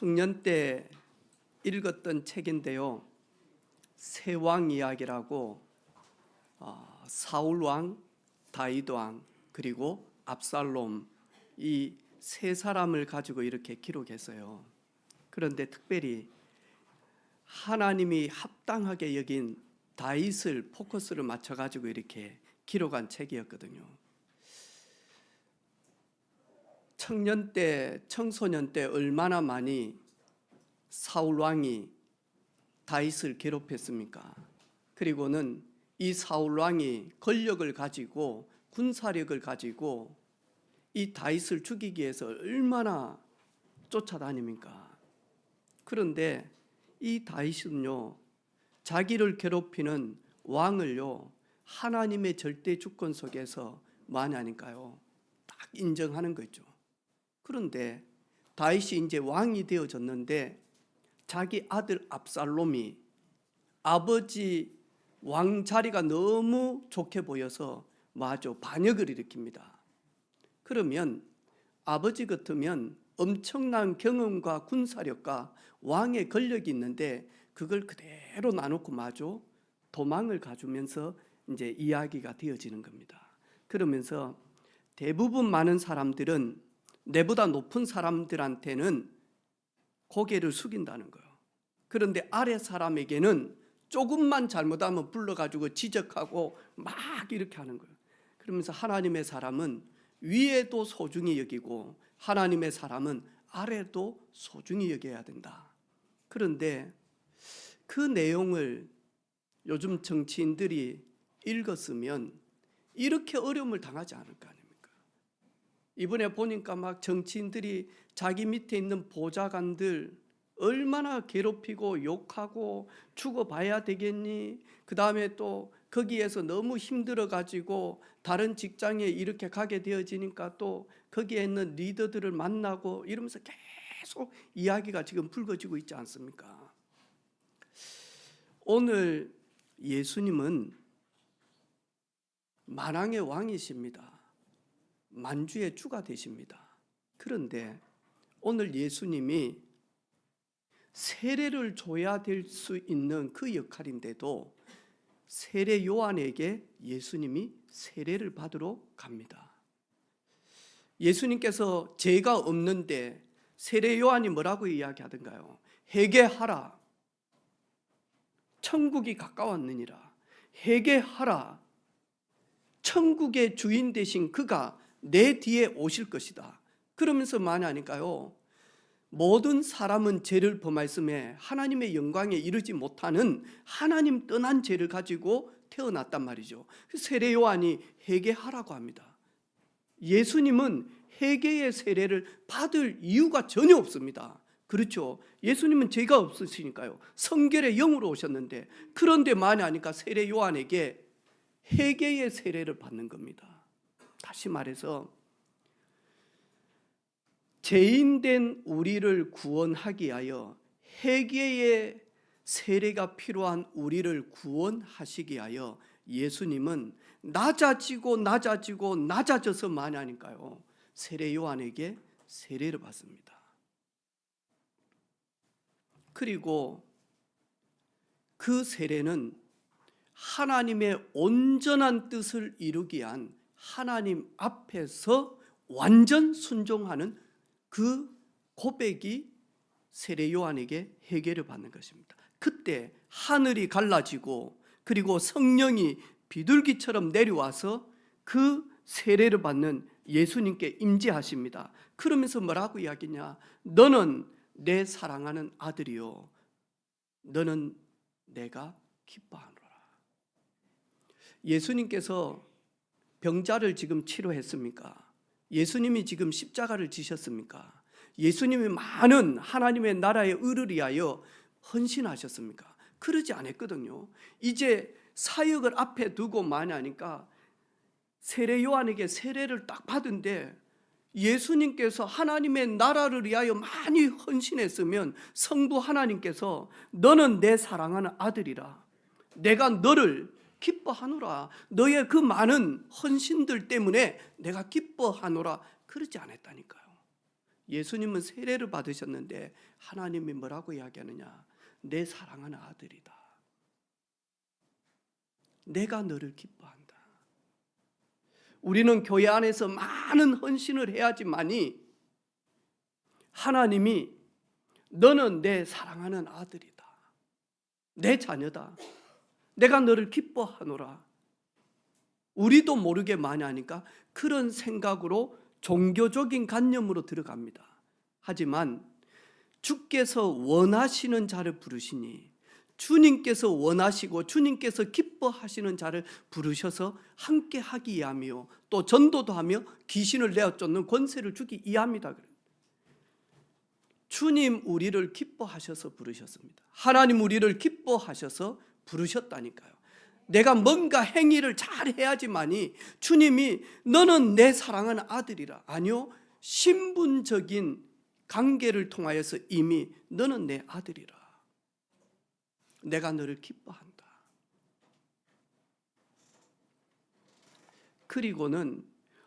청년 때 읽었던 책인데요. 세왕 이야기라고 사울 왕, 다윗 왕, 그리고 압살롬 이 세 사람을 가지고 이렇게 기록했어요. 그런데 특별히 하나님이 합당하게 여긴 다윗을 포커스를 맞춰 가지고 이렇게 기록한 책이었거든요. 청년 때, 청소년 때 얼마나 많이 사울 왕이 다윗을 괴롭혔습니까? 그리고는 이 사울 왕이 권력을 가지고 군사력을 가지고 이 다윗을 죽이기 위해서 얼마나 쫓아다닙니까? 그런데 이 다윗은요, 자기를 괴롭히는 왕을요, 하나님의 절대 주권 속에서 뭐하냐니까요, 딱 인정하는 거죠. 그런데 다윗이 이제 왕이 되어졌는데 자기 아들 압살롬이 아버지 왕 자리가 너무 좋게 보여서 반역을 일으킵니다. 그러면 아버지 같으면 엄청난 경험과 군사력과 왕의 권력이 있는데 그걸 그대로 나놓고 도망을 가주면서 이제 이야기가 되어지는 겁니다. 그러면서 대부분 많은 사람들은 내보다 높은 사람들한테는 고개를 숙인다는 거예요. 그런데 아래 사람에게는 조금만 잘못하면 불러가지고 지적하고 막 이렇게 하는 거예요. 그러면서 하나님의 사람은 위에도 소중히 여기고 하나님의 사람은 아래도 소중히 여겨야 된다. 그런데 그 내용을 요즘 정치인들이 읽었으면 이렇게 어려움을 당하지 않을 거 아닙니까? 이번에 보니까 막 정치인들이 자기 밑에 있는 보좌관들 얼마나 괴롭히고 욕하고 죽어봐야 되겠니? 그 다음에 또 거기에서 너무 힘들어가지고 다른 직장에 이렇게 가게 되어지니까 또 거기에 있는 리더들을 만나고 이러면서 계속 이야기가 지금 불거지고 있지 않습니까? 오늘 예수님은 만왕의 왕이십니다. 만주의 주가 되십니다. 그런데 오늘 예수님이 세례를 줘야 될 수 있는 그 역할인데도 세례 요한에게 예수님이 세례를 받으러 갑니다. 예수님께서 죄가 없는데 세례 요한이 뭐라고 이야기하던가요? 회개하라. 천국이 가까웠느니라. 회개하라. 천국의 주인 되신 그가 내 뒤에 오실 것이다. 그러면서 뭐하냐니까요? 모든 사람은 죄를 범하였음에 하나님의 영광에 이르지 못하는 하나님 떠난 죄를 가지고 태어났단 말이죠. 세례 요한이 회개하라고 합니다. 예수님은 회개의 세례를 받을 이유가 전혀 없습니다. 그렇죠. 예수님은 죄가 없으시니까요. 성결의 영으로 오셨는데, 그런데 뭐하냐니까 세례 요한에게 회개의 세례를 받는 겁니다. 다시 말해서 죄인된 우리를 구원하기 위하여 회개의 세례가 필요한 우리를 구원하시기 위하여 예수님은 낮아져서 뭐하냐니까요, 세례 요한에게 세례를 받습니다. 그리고 그 세례는 하나님의 온전한 뜻을 이루기 위한 하나님 앞에서 완전 순종하는 그 고백이 세례 요한에게 회개를 받는 것입니다. 그때 하늘이 갈라지고 그리고 성령이 비둘기처럼 내려와서 그 세례를 받는 예수님께 임재하십니다. 그러면서 뭐라고 이야기냐? 너는 내 사랑하는 아들이요, 너는 내가 기뻐하노라. 예수님께서 병자를 지금 치료했습니까? 예수님이 지금 십자가를 지셨습니까? 예수님이 많은 하나님의 나라의 의를 위하여 헌신하셨습니까? 그러지 않았거든요. 이제 사역을 앞에 두고 뭐하냐니까 세례 요한에게 세례를 딱 받은데, 예수님께서 하나님의 나라를 위하여 많이 헌신했으면 성부 하나님께서 너는 내 사랑하는 아들이라, 내가 너를 기뻐하노라, 너의 그 많은 헌신들 때문에 내가 기뻐하노라, 그러지 않았다니까요. 예수님은 세례를 받으셨는데 하나님이 뭐라고 이야기하느냐? 내 사랑하는 아들이다. 내가 너를 기뻐한다. 우리는 교회 안에서 많은 헌신을 해야지만이 하나님이 너는 내 사랑하는 아들이다. 내 자녀다. 내가 너를 기뻐하노라. 우리도 모르게 많이 하니까 그런 생각으로 종교적인 관념으로 들어갑니다. 하지만 주께서 원하시는 자를 부르시니 주님께서 원하시고 주님께서 기뻐하시는 자를 부르셔서 함께 하기 위함이요 또 전도도 하며 귀신을 내어 쫓는 권세를 주기 위함이다. 주님 우리를 기뻐하셔서 부르셨습니다. 하나님 우리를 기뻐하셔서 부르셨다니까요. 내가 뭔가 행위를 잘 해야지만이 주님이 너는 내 사랑하는 아들이라. 아니요, 신분적인 관계를 통하여서 이미 너는 내 아들이라. 내가 너를 기뻐한다. 그리고는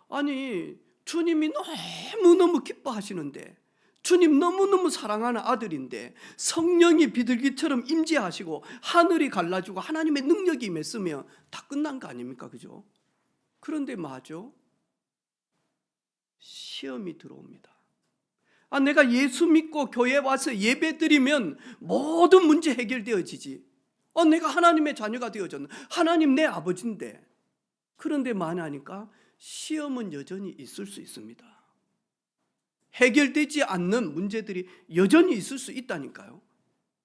아니 주님이 너무너무 기뻐하시는데 주님 너무너무 사랑하는 아들인데 성령이 비둘기처럼 임재하시고 하늘이 갈라지고 하나님의 능력이 임했으면 다 끝난 거 아닙니까? 그죠? 그런데 맞아. 시험이 들어옵니다. 내가 예수 믿고 교회 와서 예배 드리면 모든 문제 해결되어지지. 내가 하나님의 자녀가 되어졌네. 하나님 내 아버지인데. 그런데 만하니까 시험은 여전히 있을 수 있습니다. 해결되지 않는 문제들이 여전히 있을 수 있다니까요.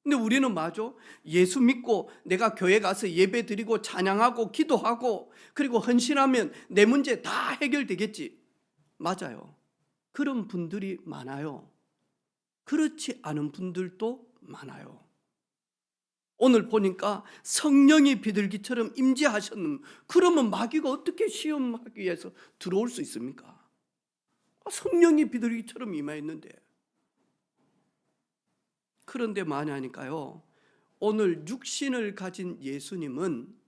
근데 우리는 맞아. 예수 믿고 내가 교회 가서 예배 드리고 찬양하고 기도하고 그리고 헌신하면 내 문제 다 해결되겠지. 맞아요. 그런 분들이 많아요. 그렇지 않은 분들도 많아요. 오늘 보니까 성령이 비둘기처럼 임재하셨는, 그러면 마귀가 어떻게 시험하기 위해서 들어올 수 있습니까? 성령이 비둘기처럼 임하였는데. 그런데 만약하니까요, 오늘 육신을 가진 예수님은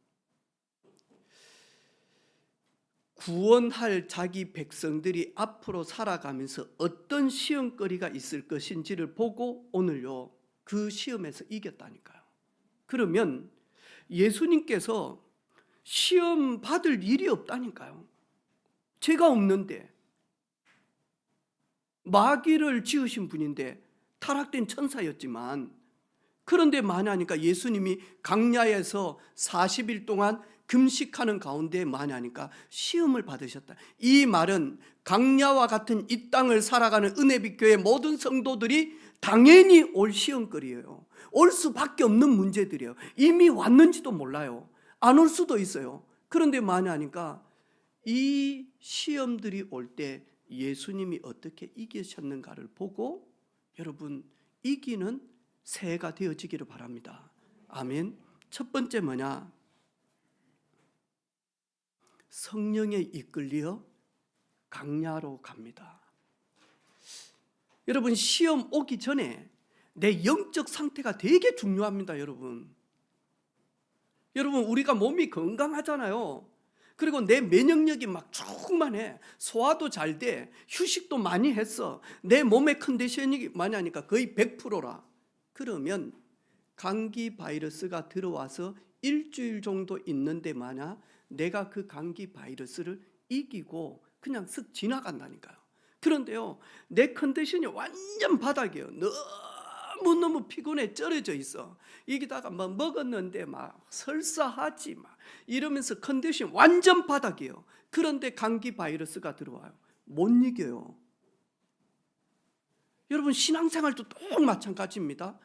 구원할 자기 백성들이 앞으로 살아가면서 어떤 시험거리가 있을 것인지를 보고 오늘요 그 시험에서 이겼다니까요. 그러면 예수님께서 시험 받을 일이 없다니까요. 죄가 없는데, 마귀를 지으신 분인데 타락된 천사였지만, 그런데 만하니까 예수님이 광야에서 40일 동안 금식하는 가운데 만하니까 시험을 받으셨다. 이 말은 광야와 같은 이 땅을 살아가는 은혜빛 교회 모든 성도들이 당연히 올 시험거리예요. 올 수밖에 없는 문제들이에요. 이미 왔는지도 몰라요. 안 올 수도 있어요. 그런데 만하니까 이 시험들이 올 때 예수님이 어떻게 이기셨는가를 보고 여러분 이기는 새해가 되어지기를 바랍니다. 아멘. 첫 번째 뭐냐? 성령에 이끌려 광야로 갑니다. 여러분 시험 오기 전에 내 영적 상태가 되게 중요합니다. 여러분 우리가 몸이 건강하잖아요. 그리고 내 면역력이 막 충만해. 소화도 잘 돼. 휴식도 많이 했어. 내 몸의 컨디션이 많이 하니까 거의 100%라. 그러면 감기 바이러스가 들어와서 일주일 정도 있는데 만약 내가 그 감기 바이러스를 이기고 그냥 쓱 지나간다니까요. 그런데요, 내 컨디션이 완전 바닥이에요. 너무 피곤해 쩔어져 있어. 여기다가 뭐 먹었는데 막 설사하지 막 이러면서 컨디션 완전 바닥이에요. 그런데 감기 바이러스가 들어와요. 못 이겨요. 여러분 신앙생활도 똑 마찬가지입니다.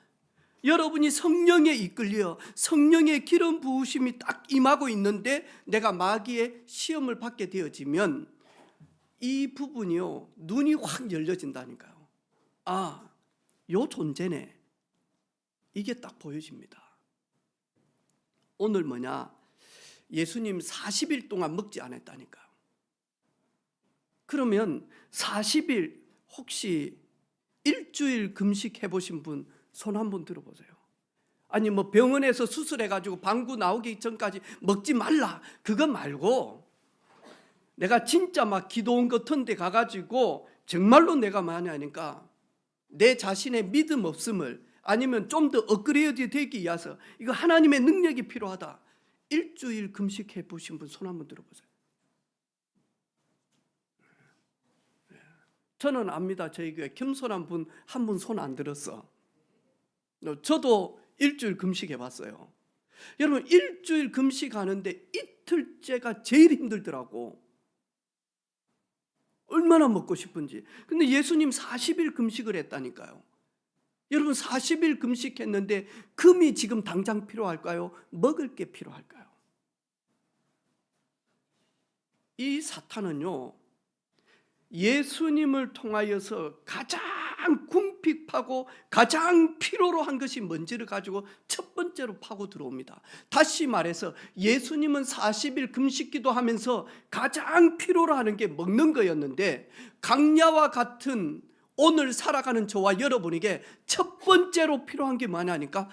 여러분이 성령에 이끌려 성령의 기름 부으심이 딱 임하고 있는데 내가 마귀의 시험을 받게 되어지면 이 부분이요 눈이 확 열려진다니까요. 요 존재네. 이게 딱 보여집니다. 오늘 뭐냐? 예수님 40일 동안 먹지 않았다니까요. 그러면 40일 혹시 일주일 금식 해보신 분 손 한번 들어보세요. 아니 뭐 병원에서 수술해가지고 방구 나오기 전까지 먹지 말라 그거 말고 내가 진짜 막 기도 온 같은 데 가가지고 정말로 내가 많이 하니까 내 자신의 믿음 없음을, 아니면 좀 더 업그레이드 되기 위해서 이거 하나님의 능력이 필요하다, 일주일 금식해 보신 분 손 한번 들어보세요. 저는 압니다. 저희 교회 겸손한 분 한 분 손 안 들었어. 저도 일주일 금식해 봤어요. 여러분, 일주일 금식하는데 이틀째가 제일 힘들더라고. 얼마나 먹고 싶은지. 근데 예수님 40일 금식을 했다니까요. 여러분, 40일 금식했는데 금이 지금 당장 필요할까요? 먹을 게 필요할까요? 이 사탄은요, 예수님을 통하여서 가장 궁핍하고 가장 필요로 한 것이 뭔지를 가지고 첫 번째로 파고 들어옵니다. 다시 말해서 예수님은 40일 금식기도 하면서 가장 필요로 하는 게 먹는 거였는데, 강야와 같은 오늘 살아가는 저와 여러분에게 첫 번째로 필요한 게 뭐냐니까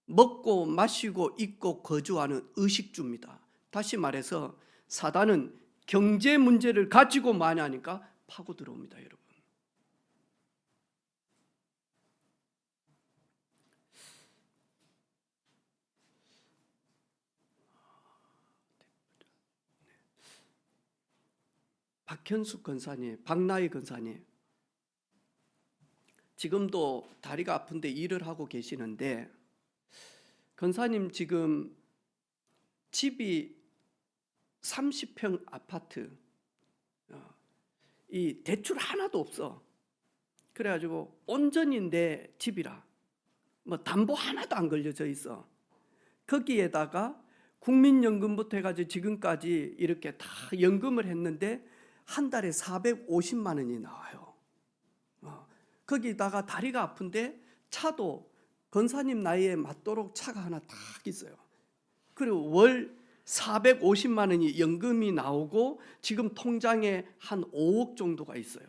먹고 마시고 입고 거주하는 의식주입니다. 다시 말해서 사단은 경제 문제를 가지고 많이 하니까 파고 들어옵니다, 여러분. 박현숙 권사님, 박나희 권사님, 지금도 다리가 아픈데 일을 하고 계시는데, 권사님 지금 집이 30평 아파트, 이 대출 하나도 없어. 그래가지고 온전히 내 집이라 뭐 담보 하나도 안 걸려져 있어. 거기에다가 국민연금부터 해가지고 지금까지 이렇게 다 연금을 했는데 한 달에 450만 원이 나와요. 거기다가 다리가 아픈데 차도 권사님 나이에 맞도록 차가 하나 딱 있어요. 그리고 월 450만 원이 연금이 나오고 지금 통장에 한 5억 정도가 있어요.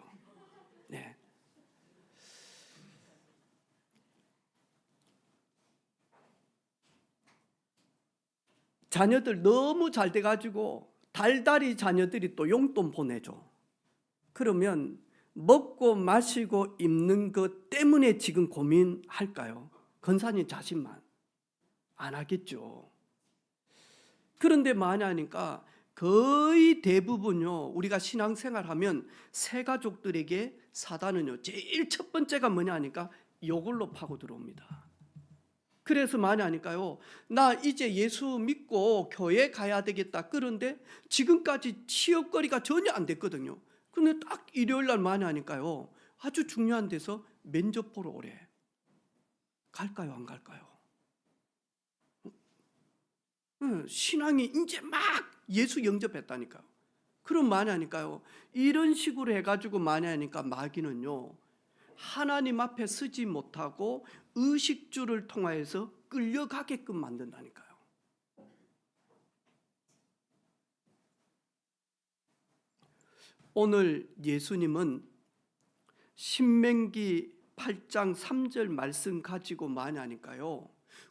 네. 자녀들 너무 잘 돼가지고 달달이 자녀들이 또 용돈 보내줘. 그러면 먹고 마시고 입는 것 때문에 지금 고민할까요? 권사님 자신만 안 하겠죠. 그런데 많이 하니까 거의 대부분요, 우리가 신앙생활하면 새 가족들에게 사단은요 제일 첫 번째가 뭐냐 하니까 이걸로 파고 들어옵니다. 그래서 많이 하니까요, 나 이제 예수 믿고 교회 가야 되겠다. 그런데 지금까지 취업거리가 전혀 안 됐거든요. 근데 딱 일요일 날 많이 하니까요, 아주 중요한 데서 면접 보러 오래. 갈까요, 안 갈까요? 신앙이 이제 막 예수 영접했다니까요. 그럼 많이 하니까요, 이런 식으로 해가지고 많이 하니까 마귀는요, 하나님 앞에 서지 못하고 의식주를 통하여서 끌려가게끔 만든다니까요. 오늘 예수님은 신명기 8장 3절 말씀 가지고 많이 하니까요,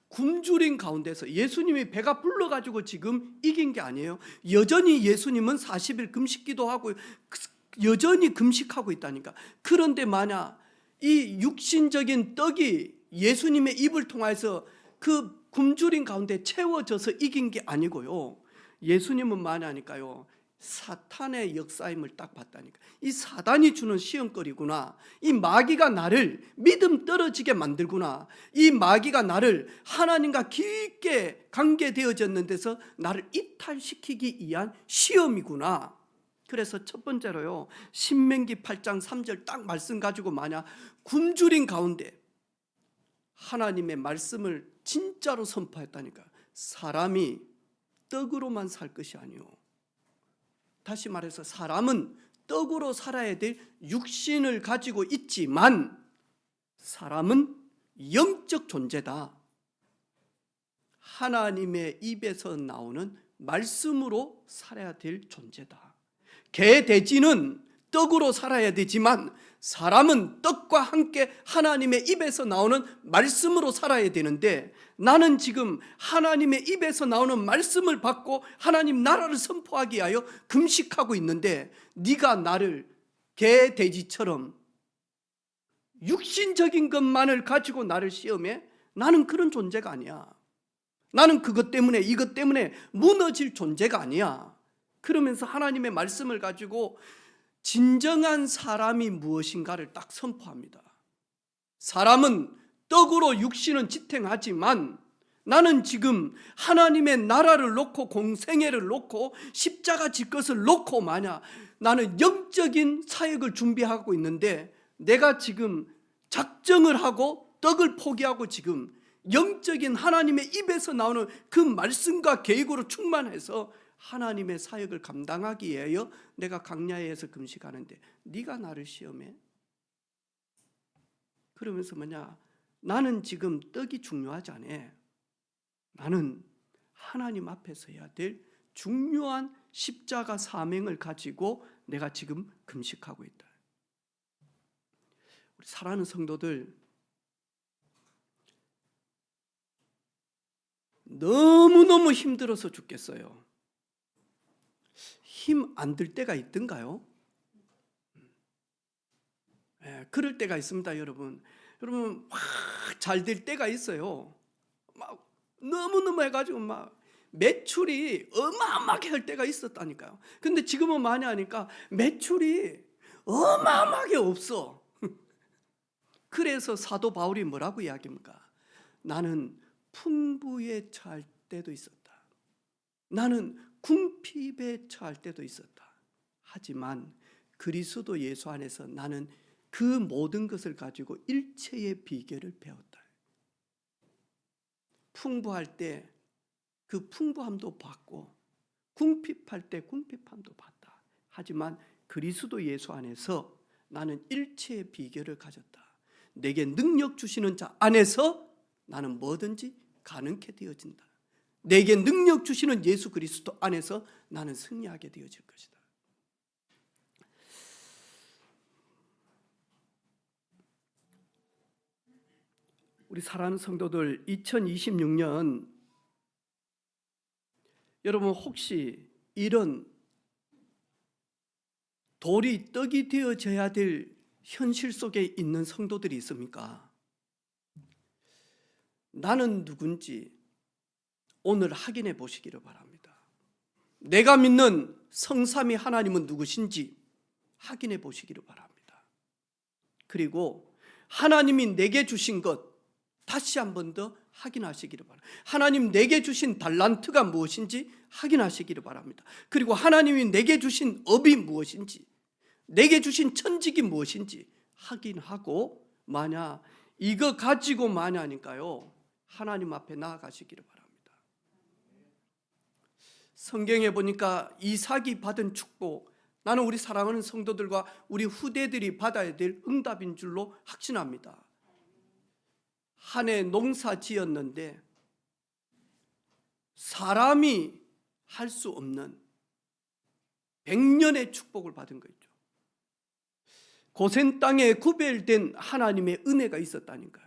굶주린 가운데서 예수님이 배가 불러가지고 지금 이긴 게 아니에요. 여전히 예수님은 40일 금식기도 하고 여전히 금식하고 있다니까. 그런데 만약 이 육신적인 떡이 예수님의 입을 통해서 그 굶주린 가운데 채워져서 이긴 게 아니고요, 예수님은 많이 하니까요, 사탄의 역사임을 딱 봤다니까. 이 사단이 주는 시험거리구나. 이 마귀가 나를 믿음 떨어지게 만들구나. 이 마귀가 나를 하나님과 깊게 관계되어졌는 데서 나를 이탈시키기 위한 시험이구나. 그래서 첫 번째로요, 신명기 8장 3절 딱 말씀 가지고 만약 굶주린 가운데 하나님의 말씀을 진짜로 선포했다니까. 사람이 떡으로만 살 것이 아니오. 다시 말해서 사람은 떡으로 살아야 될 육신을 가지고 있지만 사람은 영적 존재다. 하나님의 입에서 나오는 말씀으로 살아야 될 존재다. 개, 돼지는 떡으로 살아야 되지만 사람은 떡과 함께 하나님의 입에서 나오는 말씀으로 살아야 되는데, 나는 지금 하나님의 입에서 나오는 말씀을 받고 하나님 나라를 선포하기 위하여 금식하고 있는데, 네가 나를 개, 돼지처럼 육신적인 것만을 가지고 나를 시험해? 나는 그런 존재가 아니야. 나는 그것 때문에 이것 때문에 무너질 존재가 아니야. 그러면서 하나님의 말씀을 가지고 진정한 사람이 무엇인가를 딱 선포합니다. 사람은 떡으로 육신은 지탱하지만 나는 지금 하나님의 나라를 놓고 공생애를 놓고 십자가 질 것을 놓고 나는 영적인 사역을 준비하고 있는데 내가 지금 작정을 하고 떡을 포기하고 지금 영적인 하나님의 입에서 나오는 그 말씀과 계획으로 충만해서 하나님의 사역을 감당하기 위하여 내가 광야에서 금식하는데 네가 나를 시험해? 그러면서 나는 지금 떡이 중요하지 않아. 나는 하나님 앞에서 해야 될 중요한 십자가 사명을 가지고 내가 지금 금식하고 있다. 우리 사랑하는 성도들, 너무너무 힘들어서 죽겠어요. 힘 안 들 때가 있던가요? 그럴 때가 있습니다, 여러분. 여러분 잘 될 때가 있어요. 막 너무너무 해가지고 막 매출이 어마어마하게 할 때가 있었다니까요. 근데 지금은 많이 하니까 매출이 어마어마하게 없어. 그래서 사도 바울이 뭐라고 이야기합니까? 나는 풍부에 처할 때도 있었다. 나는 궁핍에 처할 때도 있었다. 하지만 그리스도 예수 안에서 나는 그 모든 것을 가지고 일체의 비결을 배웠다. 풍부할 때 그 풍부함도 받고 궁핍할 때 궁핍함도 받다. 하지만 그리스도 예수 안에서 나는 일체의 비결을 가졌다. 내게 능력 주시는 자 안에서 나는 뭐든지 가능케 되어진다. 내게 능력 주시는 예수 그리스도 안에서 나는 승리하게 되어질 것이다. 우리 사랑하는 성도들, 2026년 여러분 혹시 이런 돌이 떡이 되어져야 될 현실 속에 있는 성도들이 있습니까? 나는 누군지 오늘 확인해 보시기를 바랍니다. 내가 믿는 성삼위 하나님은 누구신지 확인해 보시기를 바랍니다. 그리고 하나님이 내게 주신 것 다시 한 번 더 확인하시기를 바랍니다. 하나님 내게 주신 달란트가 무엇인지 확인하시기를 바랍니다. 그리고 하나님이 내게 주신 업이 무엇인지, 내게 주신 천직이 무엇인지 확인하고 만약 이거 가지고 하니까요 하나님 앞에 나아가시기를 바랍니다. 성경에 보니까 이삭이 받은 축복, 나는 우리 사랑하는 성도들과 우리 후대들이 받아야 될 응답인 줄로 확신합니다. 한 해 농사 지었는데 사람이 할 수 없는 100년의 축복을 받은 거 있죠. 고센 땅에 구별된 하나님의 은혜가 있었다니까요.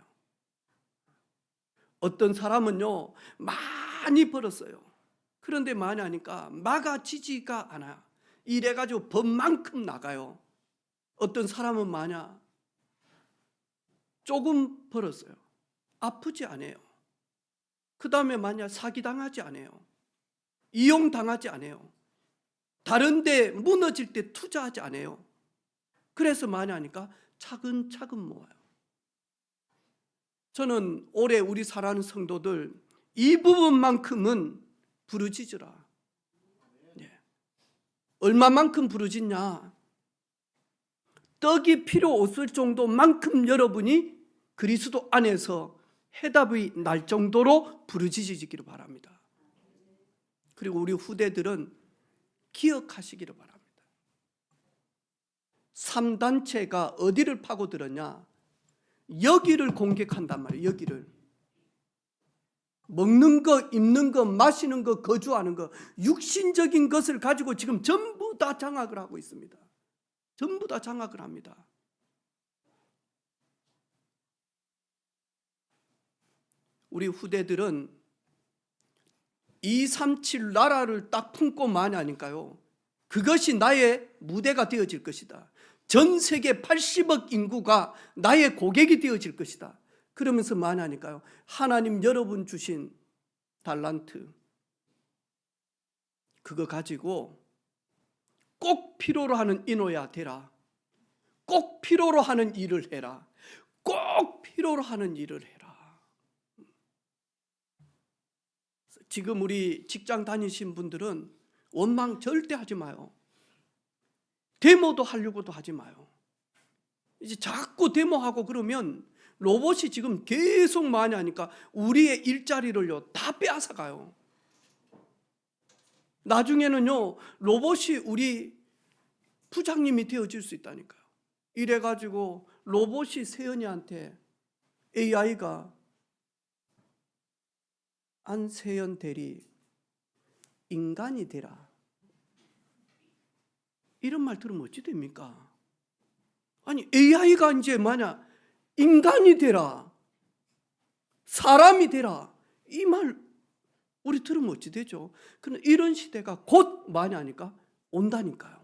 어떤 사람은요 많이 벌었어요. 그런데 많이 하니까 막아지지가 않아요. 이래가지고 법만큼 나가요. 어떤 사람은 조금 벌었어요. 아프지 않아요. 그 다음에 사기당하지 않아요. 이용당하지 않아요. 다른데 무너질 때 투자하지 않아요. 그래서 많이 하니까 차근차근 모아요. 저는 올해 우리 사랑하는 성도들 이 부분만큼은 부르짖으라. 얼마만큼 부르짖냐? 떡이 필요 없을 정도만큼 여러분이 그리스도 안에서 해답이 날 정도로 부르짖으시기를 바랍니다. 그리고 우리 후대들은 기억하시기를 바랍니다. 3단체가 어디를 파고들었냐? 여기를 공격한단 말이에요. 여기를. 먹는 거, 입는 거, 마시는 거, 거주하는 거, 육신적인 것을 가지고 지금 전부 다 장악을 하고 있습니다. 전부 다 장악을 합니다. 우리 후대들은 237 나라를 딱 품고 하니까요 그것이 나의 무대가 되어질 것이다. 전 세계 80억 인구가 나의 고객이 되어질 것이다. 그러면서 말하니까요, 하나님 여러분 주신 달란트 그거 가지고 꼭 필요로 하는 인호야 되라. 꼭 필요로 하는 일을 해라. 꼭 필요로 하는 일을 해라. 지금 우리 직장 다니신 분들은 원망 절대 하지 마요. 데모도 하려고도 하지 마요. 이제 자꾸 데모하고 그러면 로봇이 지금 계속 많이 하니까 우리의 일자리를요 다 빼앗아가요. 나중에는요 로봇이 우리 부장님이 되어질 수 있다니까요. 이래가지고 로봇이 세연이한테 AI가 안세연 대리 인간이 되라, 이런 말 들으면 어찌 됩니까? 아니 AI가 이제 만약 인간이 되라, 사람이 되라, 이 말 우리 들으면 어찌 되죠? 그런데 이런 시대가 곧 많이 하니까 온다니까요.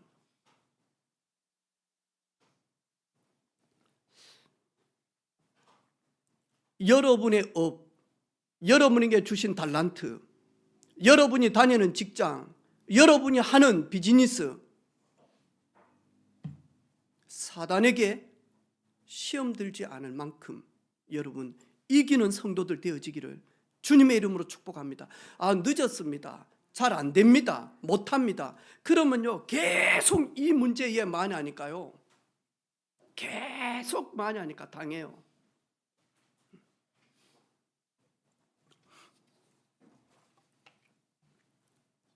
여러분의 업, 여러분에게 주신 달란트, 여러분이 다니는 직장, 여러분이 하는 비즈니스, 사단에게 시험 들지 않을 만큼 여러분 이기는 성도들 되어지기를 주님의 이름으로 축복합니다. 아, 늦었습니다. 잘 안 됩니다. 못합니다. 그러면요 계속 이 문제에 많이 하니까요, 계속 많이 하니까 당해요.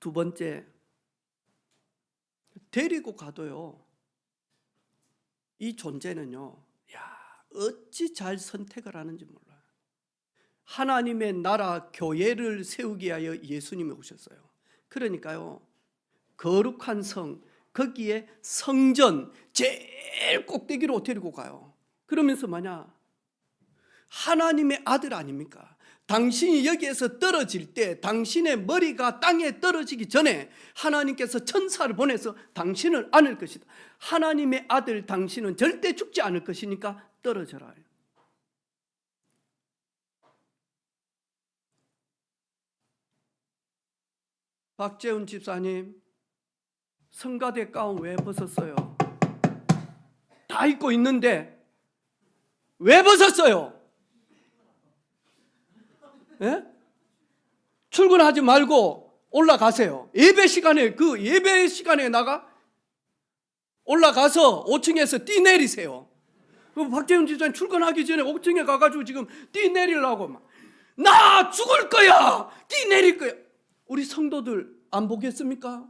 두 번째, 데리고 가도요 이 존재는요, 야, 어찌 잘 선택을 하는지 몰라요. 하나님의 나라 교회를 세우기 위하여 예수님이 오셨어요. 그러니까요 거룩한 성, 거기에 성전 제일 꼭대기로 데리고 가요. 그러면서 뭐냐, 하나님의 아들 아닙니까? 당신이 여기에서 떨어질 때 당신의 머리가 땅에 떨어지기 전에 하나님께서 천사를 보내서 당신을 안을 것이다. 하나님의 아들 당신은 절대 죽지 않을 것이니까 떨어져라. 박재훈 집사님 성가대 가운 왜 벗었어요? 다 입고 있는데 왜 벗었어요? 예? 출근하지 말고 올라가세요. 예배 시간에 나가 올라가서 5층에서 뛰 내리세요. 박재훈 집사님 출근하기 전에 5층에 가가지고 지금 뛰 내리려고 막, 나 죽을 거야, 뛰 내릴 거야. 우리 성도들 안 보겠습니까?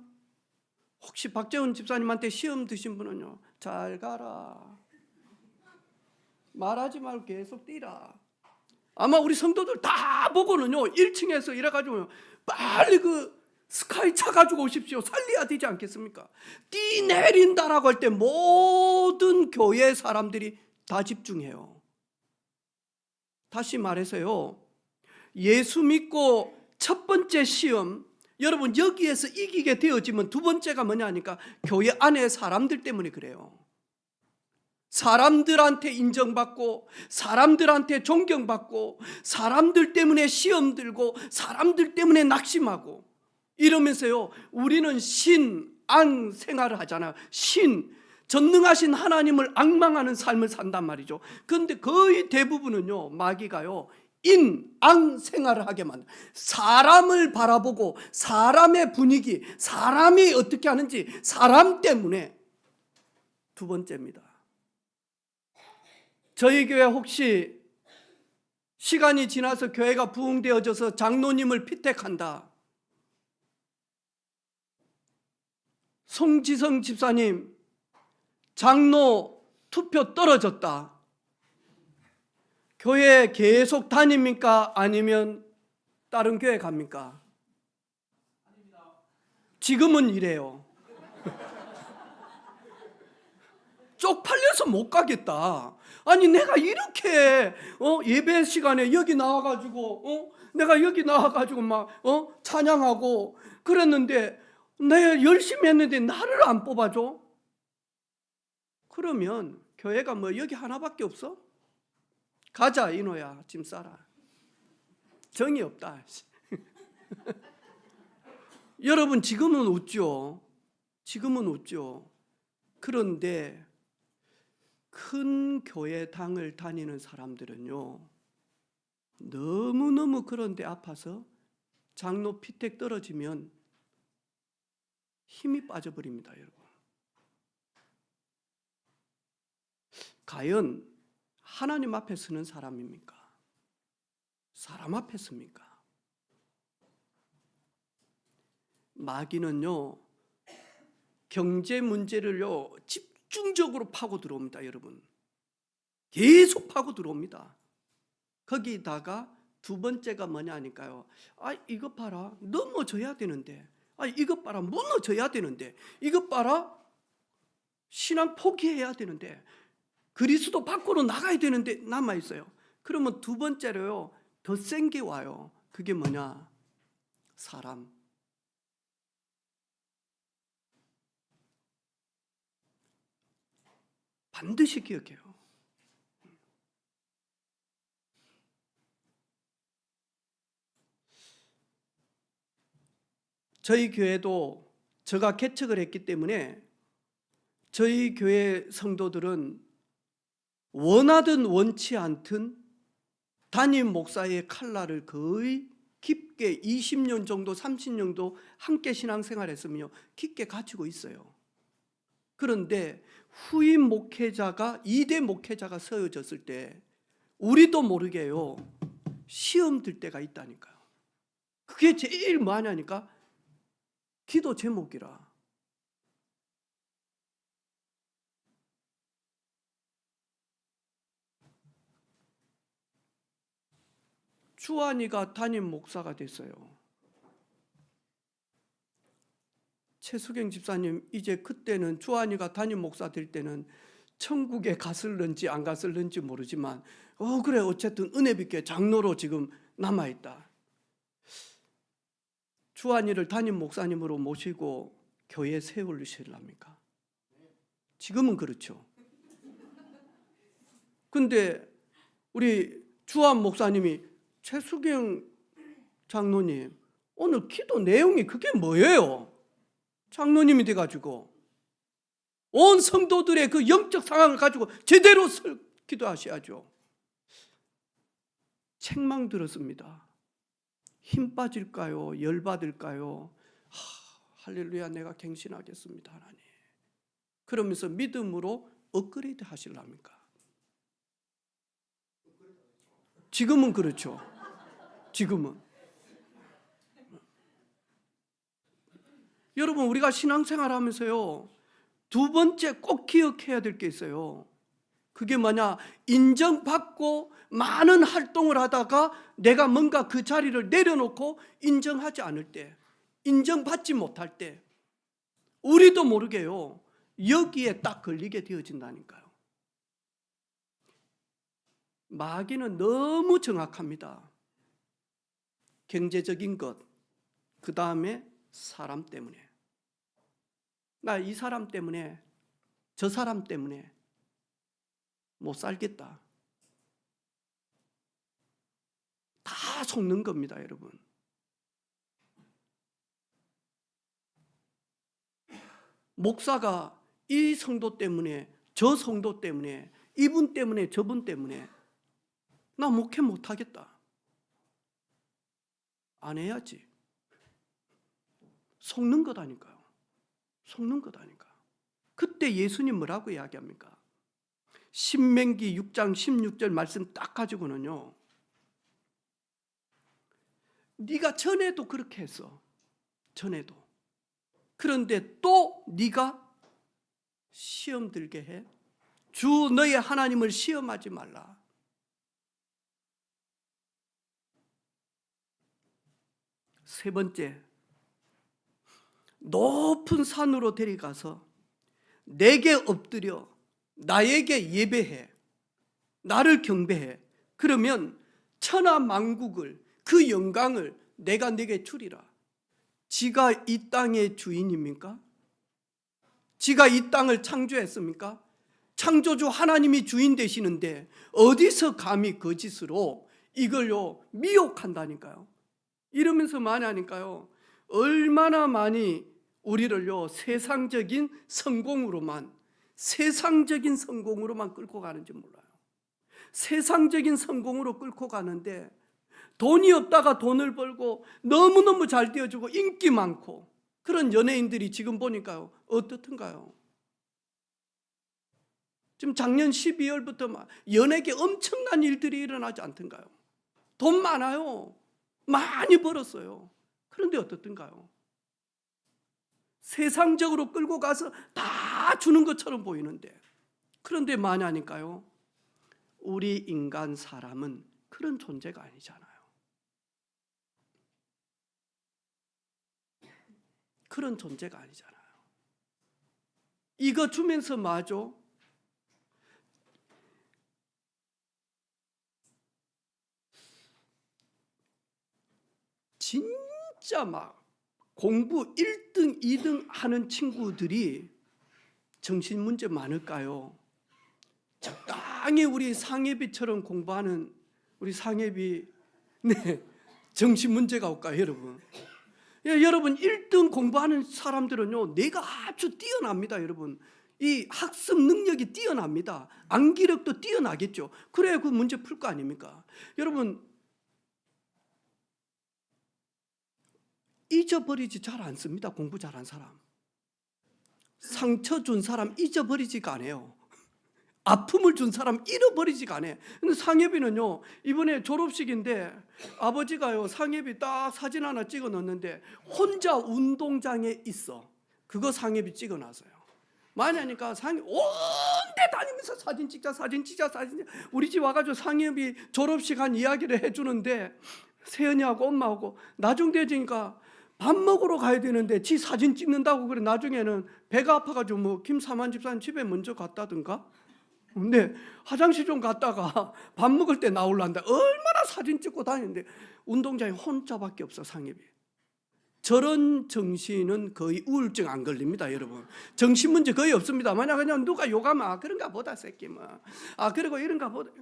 혹시 박재훈 집사님한테 시험 드신 분은요, 잘 가라, 말하지 말고 계속 뛰라. 아마 우리 성도들 다 보고는요 1층에서 이래가지고 빨리 그 스카이 차 가지고 오십시오, 살려야 되지 않겠습니까? 뛰 내린다라고 할 때 모든 교회 사람들이 다 집중해요. 다시 말해서요, 예수 믿고 첫 번째 시험, 여러분 여기에서 이기게 되어지면 두 번째가 뭐냐 하니까 교회 안에 사람들 때문에 그래요. 사람들한테 인정받고 사람들한테 존경받고 사람들 때문에 시험 들고 사람들 때문에 낙심하고 이러면서요 우리는 신앙 생활을 하잖아요. 전능하신 하나님을 앙망하는 삶을 산단 말이죠. 그런데 거의 대부분은요 마귀가요 인앙 생활을 하게 만들어요. 사람을 바라보고 사람의 분위기, 사람이 어떻게 하는지 사람 때문에. 두 번째입니다. 저희 교회 혹시 시간이 지나서 교회가 부흥되어져서 장로님을 피택한다, 송지성 집사님 장로 투표 떨어졌다, 교회 계속 다닙니까? 아니면 다른 교회 갑니까? 지금은 이래요. 쪽팔려서 못 가겠다. 아니 내가 이렇게 예배 시간에 여기 나와가지고 내가 여기 나와가지고 막 찬양하고 그랬는데 내가 열심히 했는데 나를 안 뽑아줘? 그러면 교회가 뭐 여기 하나밖에 없어? 가자 이노야, 짐 싸라. 정이 없다. 여러분 지금은 웃죠. 지금은 웃죠. 그런데 큰 교회당을 다니는 사람들은요, 너무너무 그런데 아파서 장로 피택 떨어지면 힘이 빠져버립니다, 여러분. 과연 하나님 앞에 서는 사람입니까? 사람 앞에 섭니까? 마귀는요, 경제 문제를요 집중적으로 파고 들어옵니다, 여러분. 계속 파고 들어옵니다. 거기다가 두 번째가 뭐냐 하니까요, 이것 봐라, 넘어져야 되는데, 이것 봐라, 무너져야 되는데, 이것 봐라, 신앙 포기해야 되는데, 그리스도 밖으로 나가야 되는데 남아있어요. 그러면 두 번째로요, 더 센 게 와요. 그게 뭐냐? 사람. 반드시 기억해요. 저희 교회도 제가 개척을 했기 때문에 저희 교회 성도들은 원하든 원치 않든 담임 목사의 칼날을 거의 깊게 20년 정도 30년도 함께 신앙생활했으며 깊게 가지고 있어요. 그런데 후임 목회자가 2대 목회자가 세워졌을 때 우리도 모르게요, 시험 들 때가 있다니까요. 그게 제일 뭐하냐니까 기도 제목이라. 주한이가 담임 목사가 됐어요. 최수경 집사님, 이제 그때는 주한이가 담임 목사 될 때는 천국에 갔을런지 안 갔을런지 모르지만 그래 어쨌든 은혜빛교회 장로로 지금 남아있다. 주한이를 담임 목사님으로 모시고 교회 세우실랍니까? 지금은 그렇죠. 근데 우리 주한 목사님이 최수경 장로님, 오늘 기도 내용이 그게 뭐예요? 장로님이 돼가지고 온 성도들의 그 영적 상황을 가지고 제대로 기도하셔야죠. 책망 들었습니다. 힘 빠질까요? 열 받을까요? 할렐루야, 내가 갱신하겠습니다, 하나님. 그러면서 믿음으로 업그레이드 하실랍니까? 지금은 그렇죠. 지금은. 여러분, 우리가 신앙생활 하면서요, 두 번째 꼭 기억해야 될 게 있어요. 그게 뭐냐? 인정받고 많은 활동을 하다가 내가 뭔가 그 자리를 내려놓고 인정하지 않을 때, 인정받지 못할 때 우리도 모르게요, 여기에 딱 걸리게 되어진다니까요. 마귀는 너무 정확합니다. 경제적인 것, 그 다음에 사람 때문에, 나 이 사람 때문에, 저 사람 때문에 못 살겠다. 다 속는 겁니다, 여러분. 목사가 이 성도 때문에, 저 성도 때문에, 이분 때문에, 저분 때문에 나 목회 못하겠다. 안 해야지. 속는 거다니까요. 속는 거다니까. 그때 예수님 뭐라고 이야기합니까? 신명기 6장 16절 말씀 딱 가지고는요, 네가 전에도 그렇게 했어. 전에도. 그런데 또 네가 시험 들게 해. 주 너의 하나님을 시험하지 말라. 세 번째, 높은 산으로 데려가서 내게 엎드려 나에게 예배해. 나를 경배해. 그러면 천하 만국을, 그 영광을 내가 네게 주리라. 지가 이 땅의 주인입니까? 지가 이 땅을 창조했습니까? 창조주 하나님이 주인 되시는데 어디서 감히 거짓으로 이걸요 미혹한다니까요. 이러면서 많이 하니까요 얼마나 많이 우리를요 세상적인 성공으로만 끌고 가는지 몰라요. 세상적인 성공으로 끌고 가는데 돈이 없다가 돈을 벌고 너무너무 잘 되어주고 인기 많고 그런 연예인들이 지금 보니까요 어떻든가요? 지금 작년 12월부터 막 연예계 엄청난 일들이 일어나지 않던가요? 돈 많아요. 많이 벌었어요. 그런데 어떻든가요? 세상적으로 끌고 가서 다 주는 것처럼 보이는데 그런데 많이 하니까요 우리 인간 사람은 그런 존재가 아니잖아요. 그런 존재가 아니잖아요. 이거 주면서 마죠. 진짜 막 공부 1등, 2등 하는 친구들이 정신문제 많을까요? 적당히 우리 상예비처럼 공부하는 우리 상예비 정신문제가 올까요 여러분? 여러분 1등 공부하는 사람들은요 내가 아주 뛰어납니다 여러분. 이 학습 능력이 뛰어납니다. 암기력도 뛰어나겠죠. 그래야 그 문제 풀 거 아닙니까? 여러분 잊어버리지 잘 않습니다. 공부 잘한 사람. 상처 준 사람 잊어버리지가 않아요. 아픔을 준 사람 잃어버리지가 않아요. 근데 상예비는요 이번에 졸업식인데 아버지가요 상예비 딱 사진 하나 찍어 넣었는데 혼자 운동장에 있어. 그거 상예비 찍어 놨어요. 많이 하니까 상예비 온데 다니면서 사진 찍자. 우리 집 와가지고 상예비 졸업식 한 이야기를 해주는데 세연이하고 엄마하고 나중 되니까 밥 먹으러 가야 되는데 지 사진 찍는다고 그래. 나중에는 배가 아파가지고 뭐 김사만 집사님 집에 먼저 갔다든가. 근데 화장실 좀 갔다가 밥 먹을 때 나올란다. 얼마나 사진 찍고 다니는데 운동장에 혼자밖에 없어 상엽이. 저런 정신은 거의 우울증 안 걸립니다 여러분. 정신문제 거의 없습니다. 만약 그냥 누가 욕하면 그런가 보다 새끼 뭐. 그리고 이런가 보다.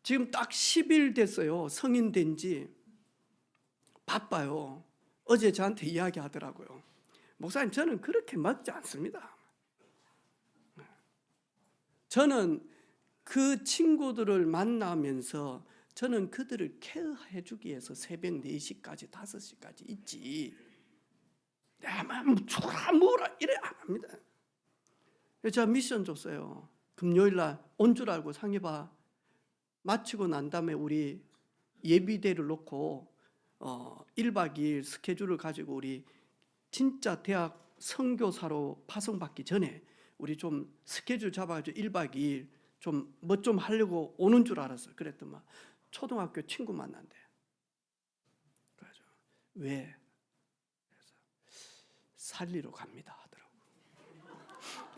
지금 딱 10일 됐어요 성인 된 지. 바빠요. 어제 저한테 이야기하더라고요. 목사님 저는 그렇게 먹지 않습니다. 저는 그 친구들을 만나면서 저는 그들을 케어해 주기 위해서 새벽 4시까지 5시까지 있지 내가 뭐라 이래 안 합니다. 제가 미션 줬어요. 금요일날 온 줄 알고 상해봐. 마치고 난 다음에 우리 예비대를 놓고 1박 2일 스케줄을 가지고 우리 진짜 대학 선교사로 파송받기 전에 우리 좀 스케줄 잡아가지고 1박 2일 좀 뭐 좀 하려고 오는 줄 알았어요. 그랬더만 초등학교 친구 만난대. 그래서 왜? 그래서 살리러 갑니다 하더라고.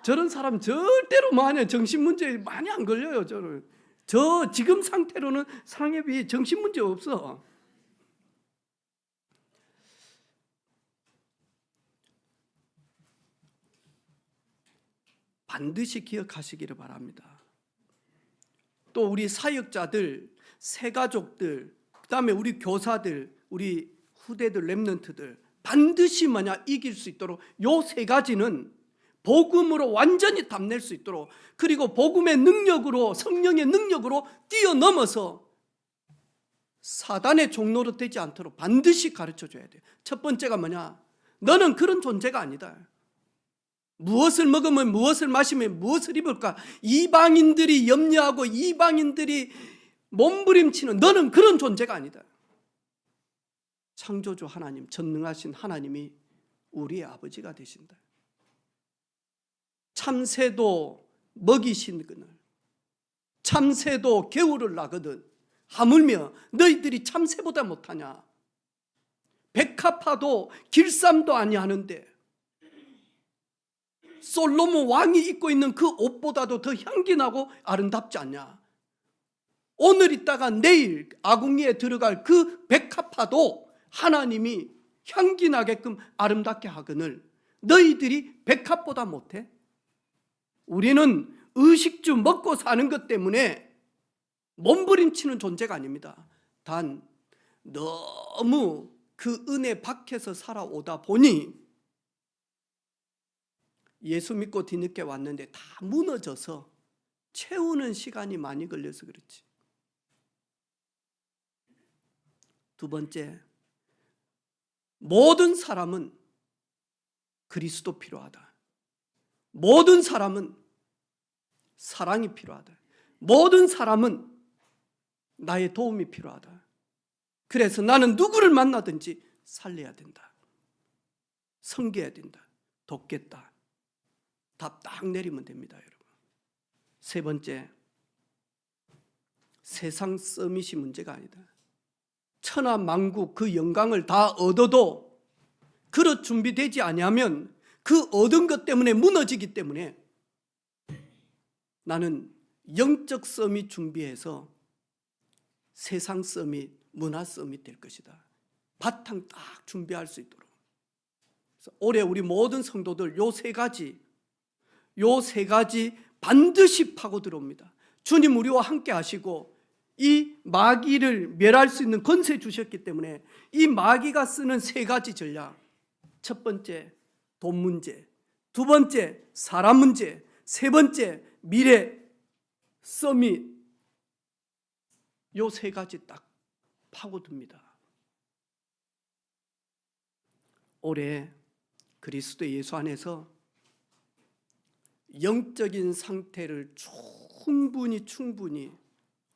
저런 사람 절대로 많이 정신문제 많이 안 걸려요. 저 지금 상태로는 상엽이 정신문제 없어. 반드시 기억하시기를 바랍니다. 또 우리 사역자들, 새가족들, 그다음에 우리 교사들, 우리 후대들, 랩런트들 반드시 이길 수 있도록 요 3가지는 복음으로 완전히 담낼 수 있도록 그리고 복음의 능력으로 성령의 능력으로 뛰어넘어서 사단의 종로로 되지 않도록 반드시 가르쳐줘야 돼요. 첫 번째가 뭐냐? 너는 그런 존재가 아니다. 무엇을 먹으면 무엇을 마시면 무엇을 입을까? 이방인들이 염려하고 이방인들이 몸부림치는 너는 그런 존재가 아니다. 창조주 하나님, 전능하신 하나님이 우리의 아버지가 되신다. 참새도 먹이신 그늘, 참새도 겨울을 나거든. 하물며 너희들이 참새보다 못하냐? 백합화도 길쌈도 아니하는데 솔로몬 왕이 입고 있는 그 옷보다도 더 향기나고 아름답지 않냐? 오늘 있다가 내일 아궁이에 들어갈 그 백합화도 하나님이 향기나게끔 아름답게 하거늘 너희들이 백합보다 못해? 우리는 의식주 먹고 사는 것 때문에 몸부림치는 존재가 아닙니다. 단 너무 그 은혜 밖에서 살아오다 보니 예수 믿고 뒤늦게 왔는데 다 무너져서 채우는 시간이 많이 걸려서 그렇지. 두 번째, 모든 사람은 그리스도 필요하다. 모든 사람은 사랑이 필요하다. 모든 사람은 나의 도움이 필요하다. 그래서 나는 누구를 만나든지 살려야 된다. 섬겨야 된다. 돕겠다. 답 딱 내리면 됩니다, 여러분. 세 번째, 세상 서밋이 문제가 아니다. 천하 만국 그 영광을 다 얻어도 그릇 준비되지 아니하면 그 얻은 것 때문에 무너지기 때문에 나는 영적 서밋 준비해서 세상 서밋, 문화 서밋 될 것이다. 바탕 딱 준비할 수 있도록. 그래서 올해 우리 모든 성도들 요 세 가지 반드시 파고 들어옵니다. 주님 우리와 함께 하시고 이 마귀를 멸할 수 있는 권세 주셨기 때문에 이 마귀가 쓰는 세 가지 전략, 첫 번째 돈 문제, 두 번째 사람 문제, 세 번째 미래 서밋, 요 세 가지 딱 파고듭니다. 올해 그리스도 예수 안에서 영적인 상태를 충분히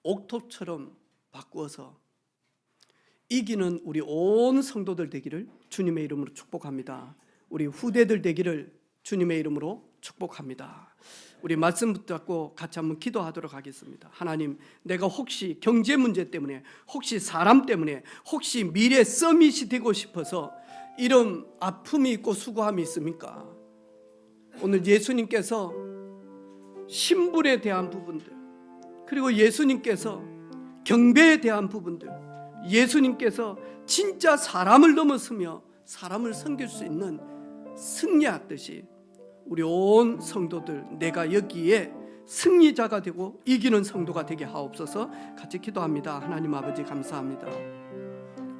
옥톱처럼 바꾸어서 이기는 우리 온 성도들 되기를 주님의 이름으로 축복합니다. 우리 후대들 되기를 주님의 이름으로 축복합니다. 우리 말씀 붙잡고 같이 한번 기도하도록 하겠습니다. 하나님, 내가 혹시 경제 문제 때문에, 혹시 사람 때문에, 혹시 미래 서밋이 되고 싶어서 이런 아픔이 있고 수고함이 있습니까? 오늘 예수님께서 신분에 대한 부분들, 그리고 예수님께서 경배에 대한 부분들, 예수님께서 진짜 사람을 넘어서며 사람을 섬길 수 있는 승리하듯이 우리 온 성도들, 내가 여기에 승리자가 되고 이기는 성도가 되게 하옵소서. 같이 기도합니다. 하나님 아버지 감사합니다.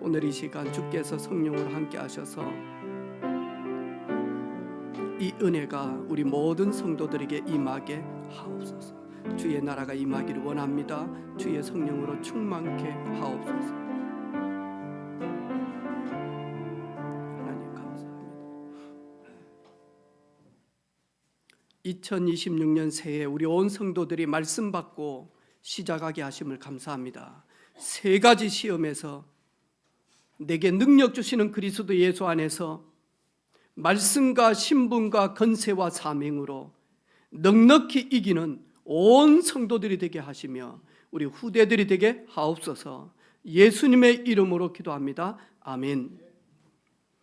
오늘 이 시간 주께서 성령으로 함께 하셔서 이 은혜가 우리 모든 성도들에게 임하게 하옵소서. 주의 나라가 임하기를 원합니다. 주의 성령으로 충만케 하옵소서. 하나님 감사합니다. 2026년 새해 우리 온 성도들이 말씀 받고 시작하게 하심을 감사합니다. 세 가지 시험에서 내게 능력 주시는 그리스도 예수 안에서 말씀과 신분과 권세와 사명으로 넉넉히 이기는 온 성도들이 되게 하시며 우리 후대들이 되게 하옵소서. 예수님의 이름으로 기도합니다. 아멘.